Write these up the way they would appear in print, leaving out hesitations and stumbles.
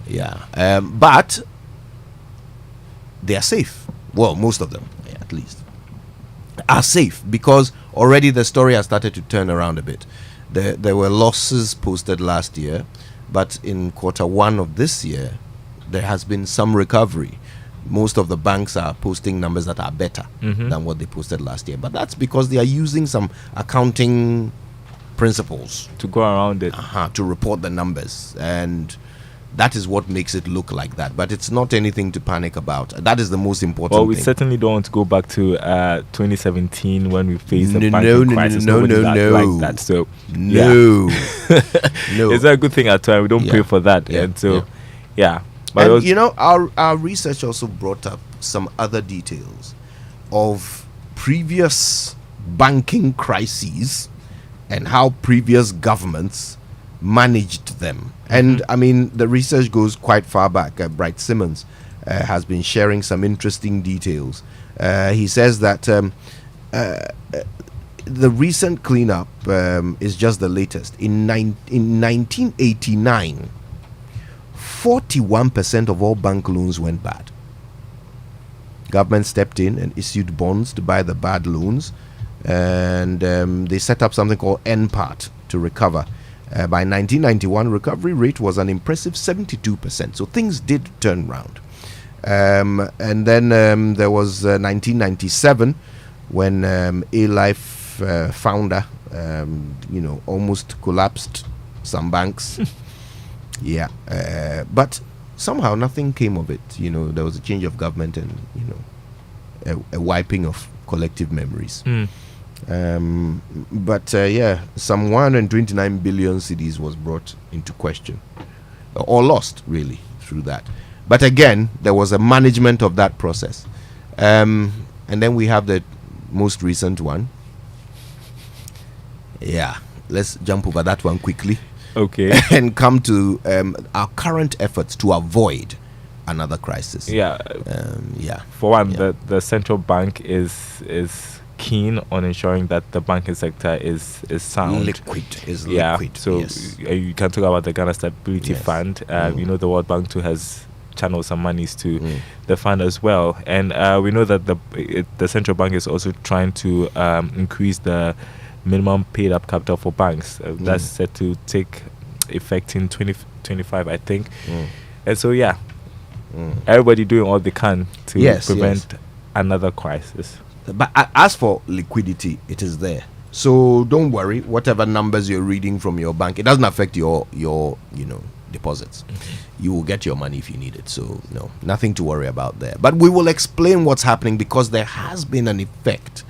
Yeah. But they are safe. Well, most of them, at least, are safe because already the story has started to turn around a bit. There were losses posted last year, but in quarter one of this year, there has been some recovery. Most of the banks are posting numbers that are better than what they posted last year. But that's because they are using some accounting principles to go around it, to report the numbers. And that is what makes it look like that. But it's not anything to panic about. That is the most important Well, we thing. certainly don't want to go back to 2017 when we faced the banking crisis. No. Like that. So, no. No. It's a good thing at times. We don't pray for that. And so, But and you know, our research also brought up some other details of previous banking crises and how previous governments managed them. And I mean, the research goes quite far back. Bright Simmons has been sharing some interesting details. He says that the recent cleanup is just the latest. In 1989, 41% of all bank loans went bad. Government stepped in and issued bonds to buy the bad loans, and they set up something called NPAT to recover. By 1991, recovery rate was an impressive 72%. So things did turn round. And then there was 1997 when A-Life founder, almost collapsed some banks. But somehow nothing came of it. There was a change of government and, a wiping of collective memories. But some 129 billion cedis was brought into question or lost really through that. But again, there was a management of that process. And then we have the most recent one. Let's jump over that one quickly. Okay. And come to our current efforts to avoid another crisis. For one, the central bank is keen on ensuring that the banking sector is sound. Liquid. So you can talk about the Ghana Stability Fund. The World Bank too has channeled some monies to the fund as well. And we know that the central bank is also trying to increase the minimum paid up capital for banks. That's set to take effect in 2025, I think. And so, everybody doing all they can to prevent another crisis. But as for liquidity, it is there. So don't worry, whatever numbers you're reading from your bank, it doesn't affect your deposits. You will get your money if you need it. So no, nothing to worry about there. But we will explain what's happening because there has been an effect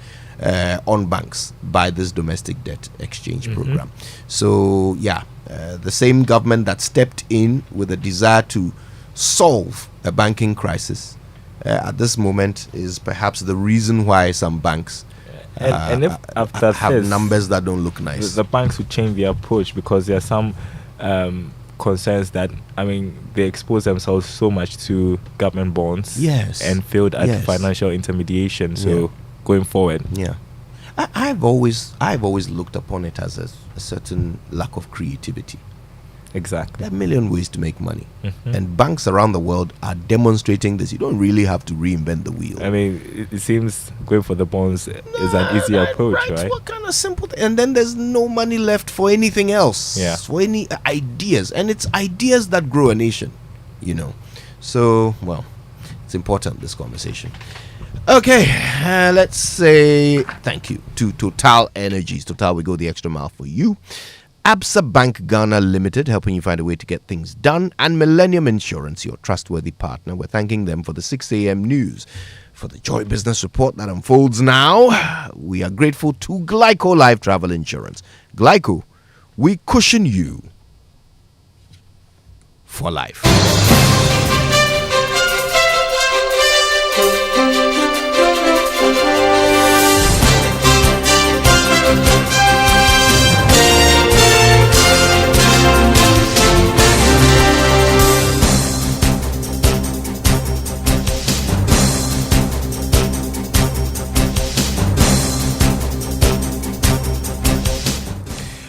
on banks by this domestic debt exchange program. So the same government that stepped in with a desire to solve a banking crisis at this moment is perhaps the reason why some banks and if after have this, numbers that don't look nice. The banks will change their approach because there are some concerns that they expose themselves so much to government bonds and failed at financial intermediation. So going forward, I've always looked upon it as a certain lack of creativity. Exactly. There are a million ways to make money, and banks around the world are demonstrating this. You don't really have to reinvent the wheel. It seems going for the bonds is an easy approach, right? What kind of simple and then there's no money left for anything else, for any ideas, and it's ideas that grow a nation, So, it's important, this conversation. Okay, let's say thank you to Total Energies. Total, we go the extra mile for you. Absa Bank Ghana Limited, helping you find a way to get things done. And Millennium Insurance, your trustworthy partner. We're thanking them for the 6 a.m. news. For the Joy Business Report that unfolds now, we are grateful to Glyco Life Travel Insurance. Glyco, we cushion you for life.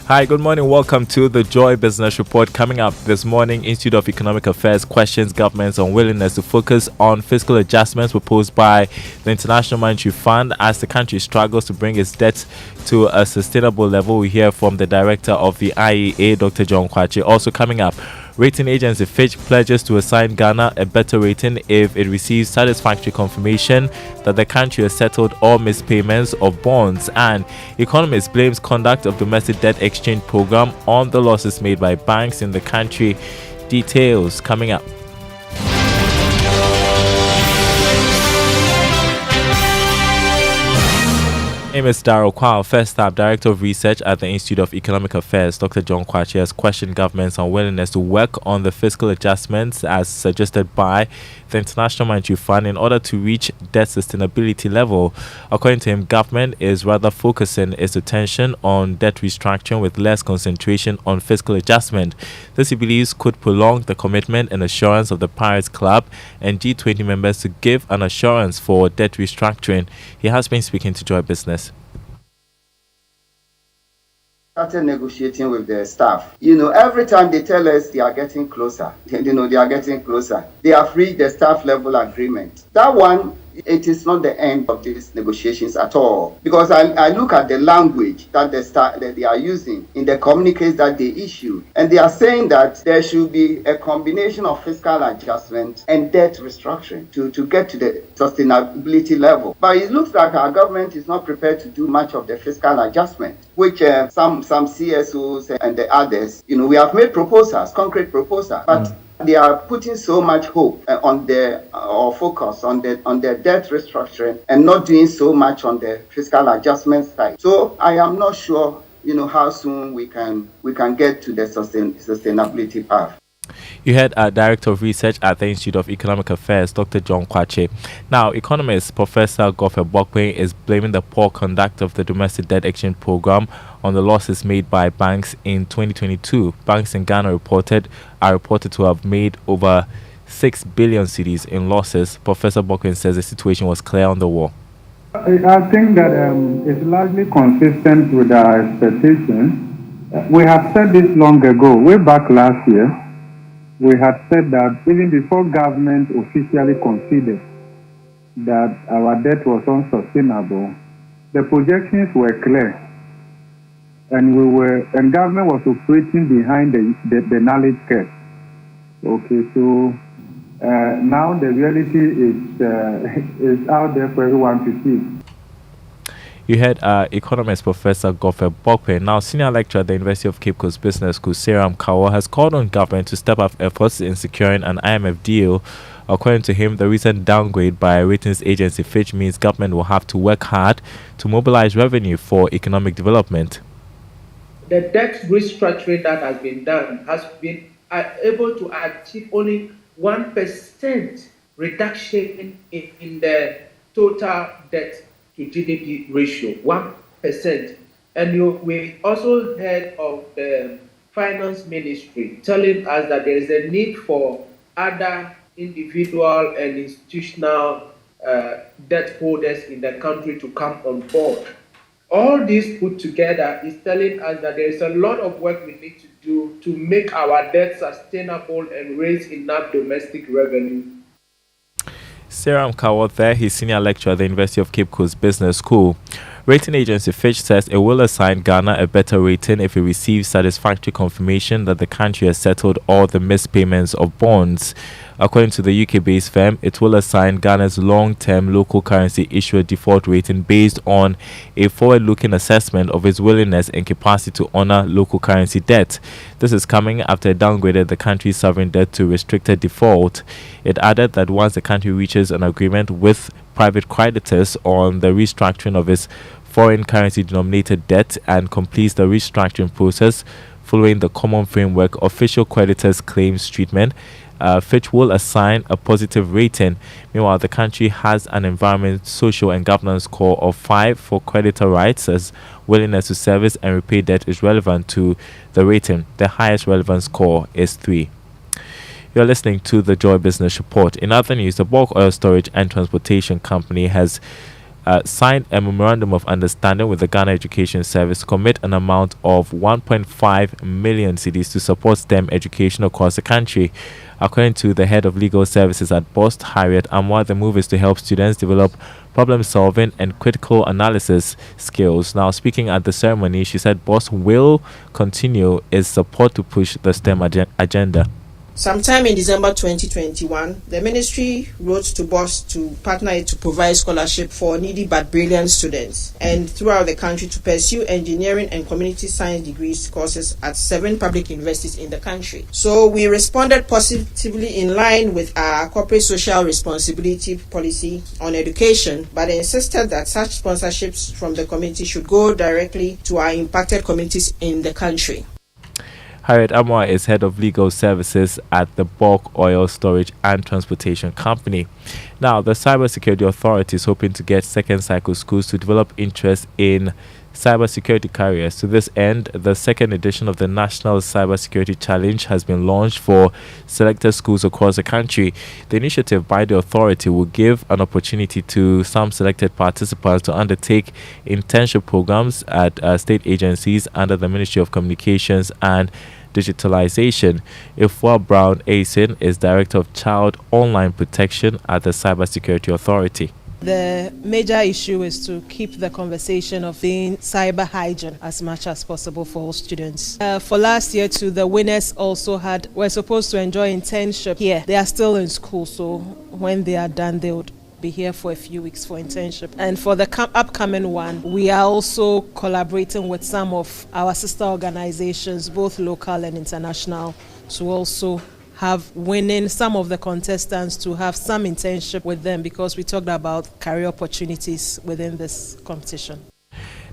Hi, good morning. Welcome to the Joy Business Report. Coming up this morning, Institute of Economic Affairs questions government's unwillingness to focus on fiscal adjustments proposed by the International Monetary Fund as the country struggles to bring its debt to a sustainable level. We hear from the director of the IEA, Dr. John Kwawu. Also coming up, rating agency Fitch pledges to assign Ghana a better rating if it receives satisfactory confirmation that the country has settled all missed payments of bonds, and economists blames conduct of domestic debt exchange program on the losses made by banks in the country. Details coming up. My name is Daryl. Kwawu. First up, Director of Research at the Institute of Economic Affairs, Dr. John Kwawu, has questioned government's unwillingness to work on the fiscal adjustments as suggested by the International Monetary Fund in order to reach debt sustainability level. According to him, government is rather focusing its attention on debt restructuring with less concentration on fiscal adjustment. This, he believes, could prolong the commitment and assurance of the Paris Club and G20 members to give an assurance for debt restructuring. He has been speaking to Joy Business. Started negotiating with the staff. Every time they tell us they are getting closer, they are getting closer. They have reached the staff level agreement. That one, it is not the end of these negotiations at all. Because I look at the language that they are using in the communiques that they issue, and they are saying that there should be a combination of fiscal adjustment and debt restructuring to get to the sustainability level. But it looks like our government is not prepared to do much of the fiscal adjustment, which some CSOs and the others, we have made proposals, concrete proposals, but they are putting so much hope on or focus on the debt restructuring and not doing so much on the fiscal adjustment side. So I am not sure, how soon we can get to the sustainability path. You had Director of Research at the Institute of Economic Affairs, Dr. John Kwawu. Now, economist Professor Godfrey Bokwe is blaming the poor conduct of the domestic debt exchange program on the losses made by banks in 2022. Banks in Ghana are reported to have made over 6 billion cedis in losses. Professor Bokwe says the situation was clear on the wall. I think that it's largely consistent with our expectations. We have said this long ago, way back last year. We had said that even before government officially considered that our debt was unsustainable, the projections were clear, and government was operating behind the knowledge curve. Okay, so now the reality is out there for everyone to see. You had economist Professor Godfrey Bokwe. Now, senior lecturer at the University of Cape Coast Business School, Kwawu, has called on government to step up efforts in securing an IMF deal. According to him, the recent downgrade by ratings agency Fitch means government will have to work hard to mobilize revenue for economic development. The debt restructuring that has been done has been able to achieve only 1% reduction in the total debt to GDP ratio, 1%. And we also heard of the finance ministry telling us that there is a need for other individual and institutional debt holders in the country to come on board. All this put together is telling us that there is a lot of work we need to do to make our debt sustainable and raise enough domestic revenue. Kwawu there, he's senior lecturer at the University of Cape Coast Business School. Rating agency Fitch says it will assign Ghana a better rating if it receives satisfactory confirmation that the country has settled all the missed payments of bonds. According to the UK-based firm, it will assign Ghana's long-term local currency issuer default rating based on a forward-looking assessment of its willingness and capacity to honor local currency debt. This is coming after it downgraded the country's sovereign debt to restricted default. It added that once the country reaches an agreement with private creditors on the restructuring of its foreign currency denominated debt and completes the restructuring process following the common framework official creditors claims treatment, Fitch will assign a positive rating. Meanwhile, the country has an environment, social and governance score of 5 for creditor rights, as willingness to service and repay debt is relevant to the rating. The highest relevant score is 3. You're listening to the Joy Business Report. In other news, the bulk oil storage and transportation company has signed a memorandum of understanding with the Ghana Education Service to commit an amount of 1.5 million cedis to support STEM education across the country. According to the head of legal services at BOST, Harriet Amwa, the move is to help students develop problem solving and critical analysis skills. Now, speaking at the ceremony, she said BOST will continue its support to push the STEM agenda. Sometime in December 2021, the ministry wrote to BOST to partner it to provide scholarship for needy but brilliant students and throughout the country to pursue engineering and community science degrees courses at 7 public universities in the country. So we responded positively in line with our corporate social responsibility policy on education, but insisted that such sponsorships from the community should go directly to our impacted communities in the country. Harriet Amwa is head of legal services at the Bulk Oil Storage and Transportation Company. Now, the Cybersecurity Authority is hoping to get second cycle schools to develop interest in cybersecurity careers. To this end, the second edition of the National Cybersecurity Challenge has been launched for selected schools across the country. The initiative by the authority will give an opportunity to some selected participants to undertake internship programs at state agencies under the Ministry of Communications and Digitalization. Ifwa Brown Asin is Director of Child Online Protection at the Cybersecurity Authority. The major issue is to keep the conversation of being cyber hygiene as much as possible for all students. For last year too, the winners also were supposed to enjoy internship here. They are still in school, so when they are done, they would be here for a few weeks for internship. And for the upcoming one, we are also collaborating with some of our sister organizations, both local and international, to also have winning some of the contestants to have some internship with them, because we talked about career opportunities within this competition.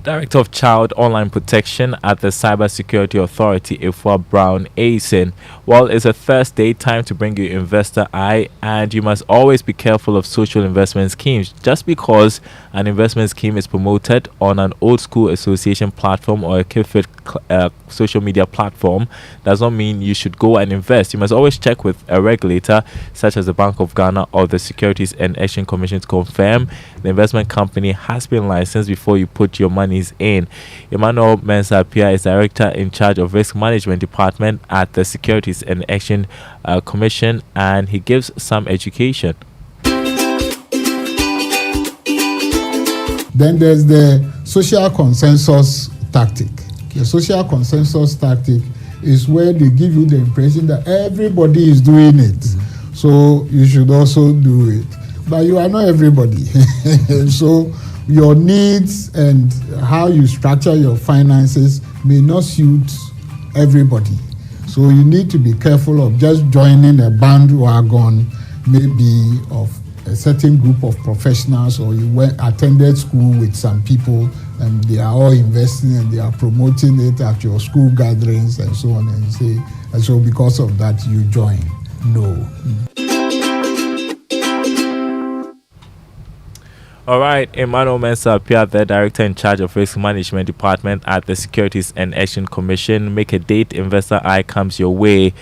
Director of Child Online Protection at the Cybersecurity Authority, Ifwa Brown Asin. Well, it's a Thursday, time to bring you Investor Eye, and you must always be careful of social investment schemes. Just because an investment scheme is promoted on an old school association platform or a Kifid social media platform does not mean you should go and invest. You must always check with a regulator such as the Bank of Ghana or the Securities and Exchange Commission to confirm the investment company has been licensed before you put your monies in. Emmanuel Mensah-Appiah is Director in charge of Risk Management Department at the Securities and Exchange Commission, and he gives some education. Then there's the social consensus tactic. The social consensus tactic is where they give you the impression that everybody is doing it, so you should also do it. But you are not everybody. So your needs and how you structure your finances may not suit everybody. So you need to be careful of just joining a bandwagon, maybe of a certain group of professionals, or you attended school with some people and they are all investing and they are promoting it at your school gatherings and so on, and so because of that you join. No. All right, Emmanuel Mensah-Appiah, the Director in charge of Risk Management Department at the Securities and Exchange Commission. Make a date. Investor Eye comes your way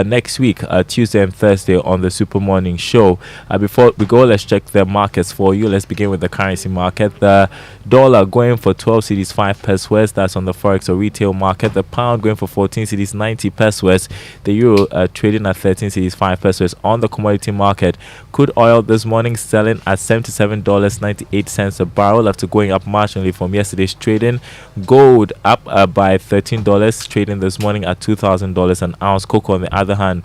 next week, Tuesday and Thursday on the Super Morning Show. Before we go, let's check the markets for you. Let's begin with the currency market. The dollar going for 12 cedis 5 pesos. That's on the forex or retail market. The pound going for 14 cedis 90 pesos. The euro trading at 13 cedis 5 pesos. On the commodity market, crude oil this morning selling at $77.98 a barrel after going up marginally from yesterday's trading. Gold up by $13, trading this morning at $2,000 an ounce. Cocoa, on the other hand,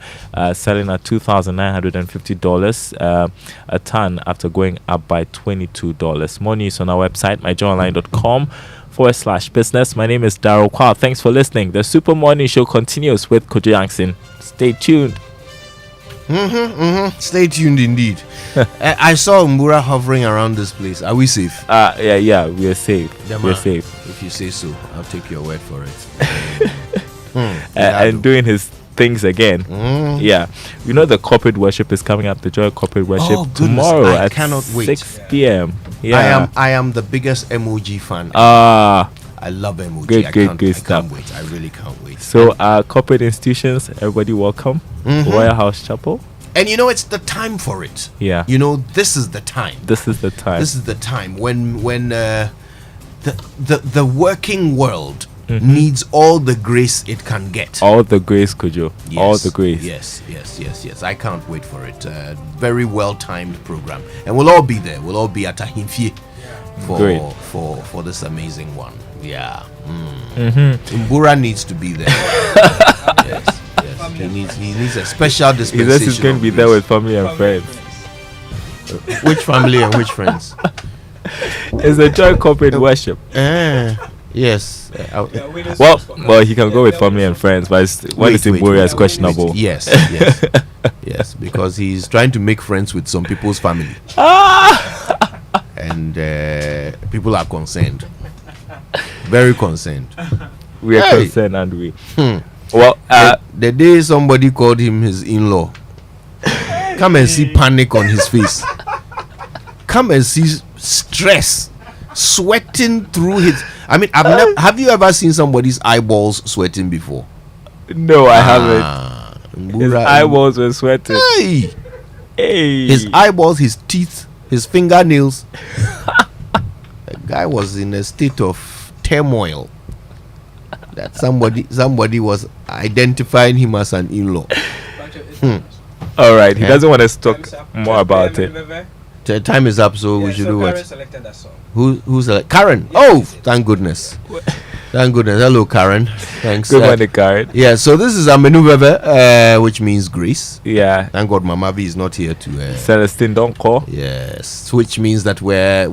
selling at $2,950 a ton after going up by $22. More news on our website, myjournalline.com/business. My name is Daryl Kwawu. Thanks for listening. The Super Morning Show continues with Kojo Jackson. Stay tuned. Stay tuned indeed. I saw Mbura hovering around this place. Are we safe? Yeah, we are safe. Yeah, we're safe. If you say so, I'll take your word for it. And doing his things again. Yeah, you know the corporate worship is coming up. The Joy Corporate Worship tomorrow at 6 p.m. Yeah, I am the biggest emoji fan. I love emoji. Good I stuff. can't wait. I really can't wait. So, corporate institutions, everybody welcome. Royal House Chapel. And you know, it's the time for it. Yeah. You know, this is the time. This is the time. This is the time when the working world needs all the grace it can get. All the grace, Kojo. Yes, all the grace. Yes. I can't wait for it. Very well timed program, and we'll all be there. We'll all be at Ahimfie for this amazing one. Yeah. Mbura needs to be there. Yes. He needs a special dispensation. He's going to be there with family and friends. Which family and which friends? It's a joint corporate worship. Yes. Well, he can go with family and friends, but when it's in Mbura, it's questionable. Yes. Yes, because he's trying to make friends with some people's family. And people are concerned. Very concerned. We are concerned, and we. Well, the day somebody called him his in-law, come and see panic on his face. Come and see stress, sweating through his. I mean, have you ever seen somebody's eyeballs sweating before? No, I haven't. His eyeballs were sweating. Hey. His eyeballs, his teeth, his fingernails. The guy was in a state of turmoil. That somebody was identifying him as an in-law. All right, he doesn't want to talk more about it. The time is up, so we should do what? Who's Karen? Oh, thank goodness. Thank goodness. Hello, Karen. Thanks. Good morning, Karen. Yeah, so this is Amenu Veve, which means grace. Yeah. Thank God Mama V is not here to. Celestine, don't call. Yes, which means that we're